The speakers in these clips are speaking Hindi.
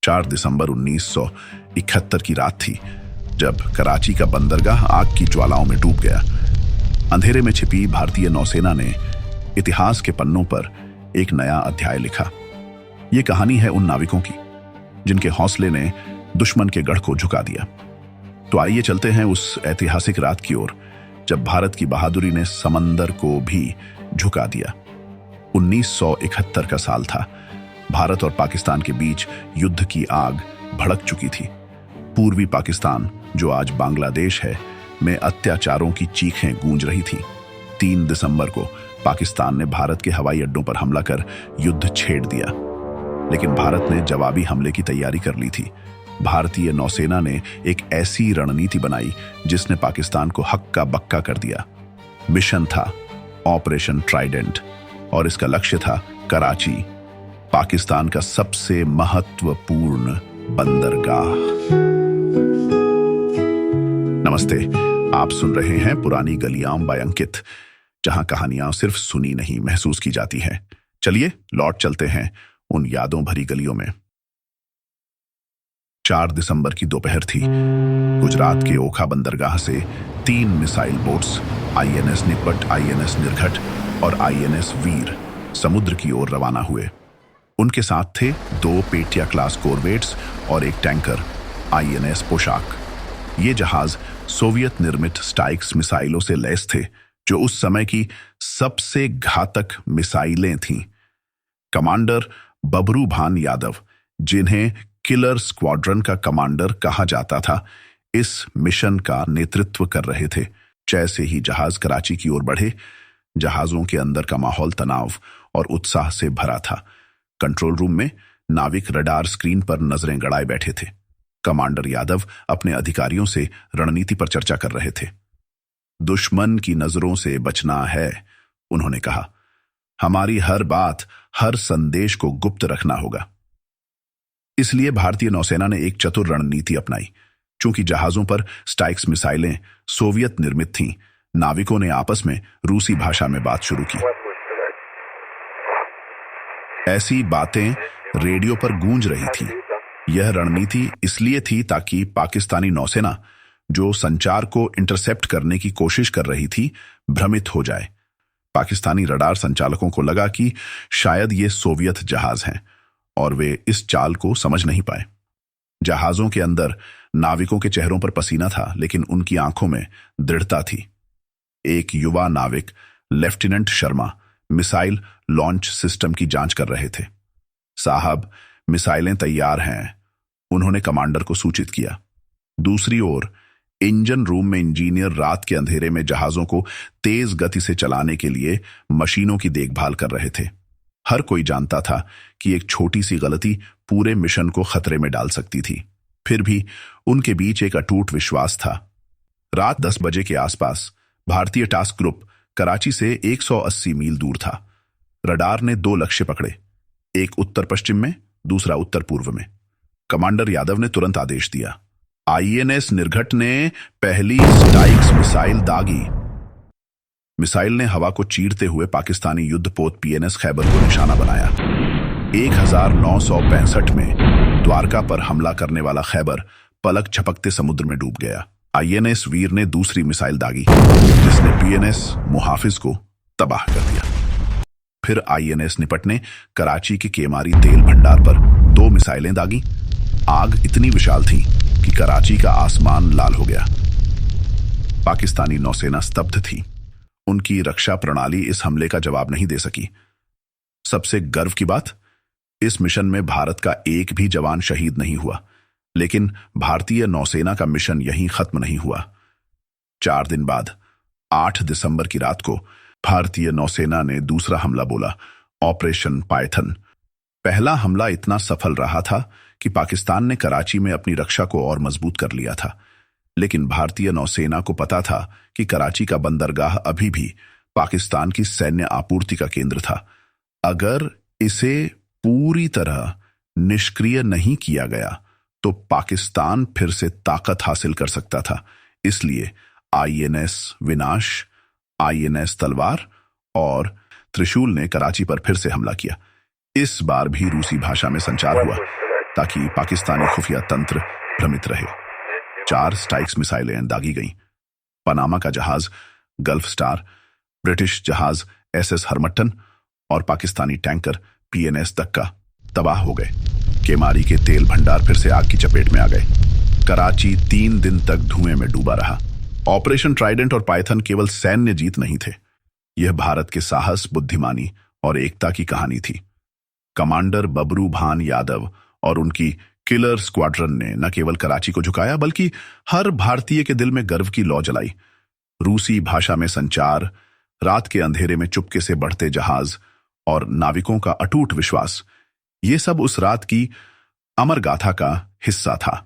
4 दिसंबर 1971 की रात थी जब कराची का बंदरगाह आग की ज्वालाओं में डूब गया। अंधेरे में छिपी भारतीय नौसेना ने इतिहास के पन्नों पर एक नया अध्याय लिखा। ये कहानी है उन नाविकों की जिनके हौसले ने दुश्मन के गढ़ को झुका दिया। तो आइए चलते हैं उस ऐतिहासिक रात की ओर जब भारत की बहादुरी ने समंदर को भी झुका दिया। 1971 का साल था। भारत और पाकिस्तान के बीच युद्ध की आग भड़क चुकी थी। पूर्वी पाकिस्तान, जो आज बांग्लादेश है, में अत्याचारों की चीखें गूंज रही थी। 3 दिसंबर को पाकिस्तान ने भारत के हवाई अड्डों पर हमला कर युद्ध छेड़ दिया, लेकिन भारत ने जवाबी हमले की तैयारी कर ली थी। भारतीय नौसेना ने एक ऐसी रणनीति बनाई जिसने पाकिस्तान को हक्का बक्का कर दिया। मिशन था ऑपरेशन ट्राइडेंट और इसका लक्ष्य था कराची, पाकिस्तान का सबसे महत्वपूर्ण बंदरगाह। नमस्ते, आप सुन रहे हैं पुरानी गलियां बाय अंकित, जहां कहानियां सिर्फ सुनी नहीं महसूस की जाती हैं। चलिए लौट चलते हैं उन यादों भरी गलियों में। 4 दिसंबर की दोपहर थी। गुजरात के ओखा बंदरगाह से 3 मिसाइल बोट्स INS निपट, INS निर्घट और INS वीर समुद्र की ओर रवाना हुए। उनके साथ थे 2 पेटिया क्लास कोरवेट्स और एक टैंकर INS पोशाक। ये जहाज सोवियत निर्मित स्टाइक्स मिसाइलों से लैस थे, जो उस समय की सबसे घातक मिसाइलें थीं। कमांडर बबरू भान यादव, जिन्हें किलर स्क्वाड्रन का कमांडर कहा जाता था, इस मिशन का नेतृत्व कर रहे थे। जैसे ही जहाज कराची की ओर बढ़े, जहाजों के अंदर का माहौल तनाव और उत्साह से भरा था। कंट्रोल रूम में नाविक रडार स्क्रीन पर नजरें गड़ाए बैठे थे। कमांडर यादव अपने अधिकारियों से रणनीति पर चर्चा कर रहे थे। दुश्मन की नजरों से बचना है, उन्होंने कहा। हमारी हर बात, हर संदेश को गुप्त रखना होगा। इसलिए भारतीय नौसेना ने एक चतुर रणनीति अपनाई। चूंकि जहाजों पर स्टाइक्स मिसाइलें सोवियत निर्मित थीं, नाविकों ने आपस में रूसी भाषा में बात शुरू की। ऐसी बातें रेडियो पर गूंज रही थी। यह रणनीति इसलिए थी ताकि पाकिस्तानी नौसेना, जो संचार को इंटरसेप्ट करने की कोशिश कर रही थी, भ्रमित हो जाए। पाकिस्तानी रडार संचालकों को लगा कि शायद ये सोवियत जहाज हैं और वे इस चाल को समझ नहीं पाए। जहाजों के अंदर नाविकों के चेहरों पर पसीना था, लेकिन उनकी आंखों में दृढ़ता थी। एक युवा नाविक, lieutenant Sharma, missile launch system की जांच कर रहे थे। साहब, मिसाइलें तैयार हैं, उन्होंने कमांडर को सूचित किया। दूसरी ओर इंजन रूम में इंजीनियर रात के अंधेरे में जहाजों को तेज गति से चलाने के लिए मशीनों की देखभाल कर रहे थे। हर कोई जानता था कि एक छोटी सी गलती पूरे मिशन को खतरे में डाल सकती थी। फिर भी उनके बीच एक अटूट विश्वास था। रात 10 बजे के आसपास भारतीय टास्क ग्रुप कराची से 180 मील दूर था। रडार ने 2 लक्ष्य पकड़े, एक उत्तर पश्चिम में, दूसरा उत्तर पूर्व में। कमांडर यादव ने तुरंत आदेश दिया। INS निर्घट ने पहली स्टाइक्स मिसाइल दागी। मिसाइल ने हवा को चीरते हुए पाकिस्तानी युद्धपोत PNS खैबर को निशाना बनाया। 1965 में द्वारका पर हमला करने वाला खैबर पलक झपकते समुद्र में डूब गया। INS वीर ने दूसरी मिसाइल दागी, जिसने PNS मुहाफिज को तबाह कर दिया। फिर INS निपट ने कराची के केमारी तेल भंडार पर 2 मिसाइलें दागी। आग इतनी विशाल थी कि कराची का आसमान लाल हो गया। पाकिस्तानी नौसेना स्तब्ध थी। उनकी रक्षा प्रणाली इस हमले का जवाब नहीं दे सकी। सबसे गर्व की बात, इस मिशन में भारत का एक भी जवान शहीद नहीं हुआ। लेकिन भारतीय नौसेना का मिशन यहीं खत्म नहीं हुआ। 4 दिन बाद 8 दिसंबर की रात को भारतीय नौसेना ने दूसरा हमला बोला, ऑपरेशन पाइथन। पहला हमला इतना सफल रहा था कि पाकिस्तान ने कराची में अपनी रक्षा को और मजबूत कर लिया था। लेकिन भारतीय नौसेना को पता था कि कराची का बंदरगाह अभी भी पाकिस्तान की सैन्य आपूर्ति का केंद्र था। अगर इसे पूरी तरह निष्क्रिय नहीं किया गया तो पाकिस्तान फिर से ताकत हासिल कर सकता था। इसलिए INS विनाश, INS तलवार और त्रिशूल ने कराची पर फिर से हमला किया। इस बार भी रूसी भाषा में संचार हुआ। ताकि पाकिस्तानी खुफिया तंत्र भ्रमित रहे। 4 स्ट्राइक्स मिसाइलें दागी गईं। पनामा का जहाज गल्फ स्टार, ब्रिटिश जहाज SS हरमट्टन और पाकिस्तानी टैंकर PNS दक्का तबाह हो गए। केमारी के तेल भंडार फिर से आग की चपेट में आ गए। कराची 3 दिन तक धुएं में डूबा रहा। ऑपरेशन ट्राइडेंट और पाइथन केवल सैन्य जीत नहीं थे, यह भारत के साहस, बुद्धिमानी और एकता की कहानी थी। कमांडर बबरू भान यादव और उनकी किलर स्क्वाड्रन ने न केवल कराची को झुकाया बल्कि हर भारतीय के दिल में गर्व की लौ जलाई। रूसी भाषा में संचार, रात के अंधेरे में चुपके से बढ़ते जहाज और नाविकों का अटूट विश्वास, ये सब उस रात की अमर गाथा का हिस्सा था।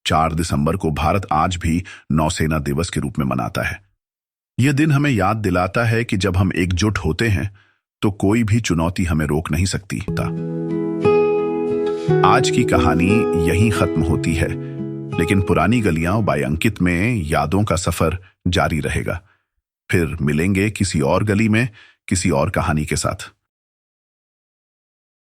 4 दिसंबर को भारत आज भी नौसेना दिवस के रूप में मनाता है। यह दिन हमें याद दिलाता है कि जब हम एकजुट होते हैं तो कोई भी चुनौती हमें रोक नहीं सकती। आज की कहानी यहीं खत्म होती है, लेकिन पुरानी गलियां बाय अंकित में यादों का सफर जारी रहेगा। फिर मिलेंगे किसी और गली में, किसी और कहानी के साथ।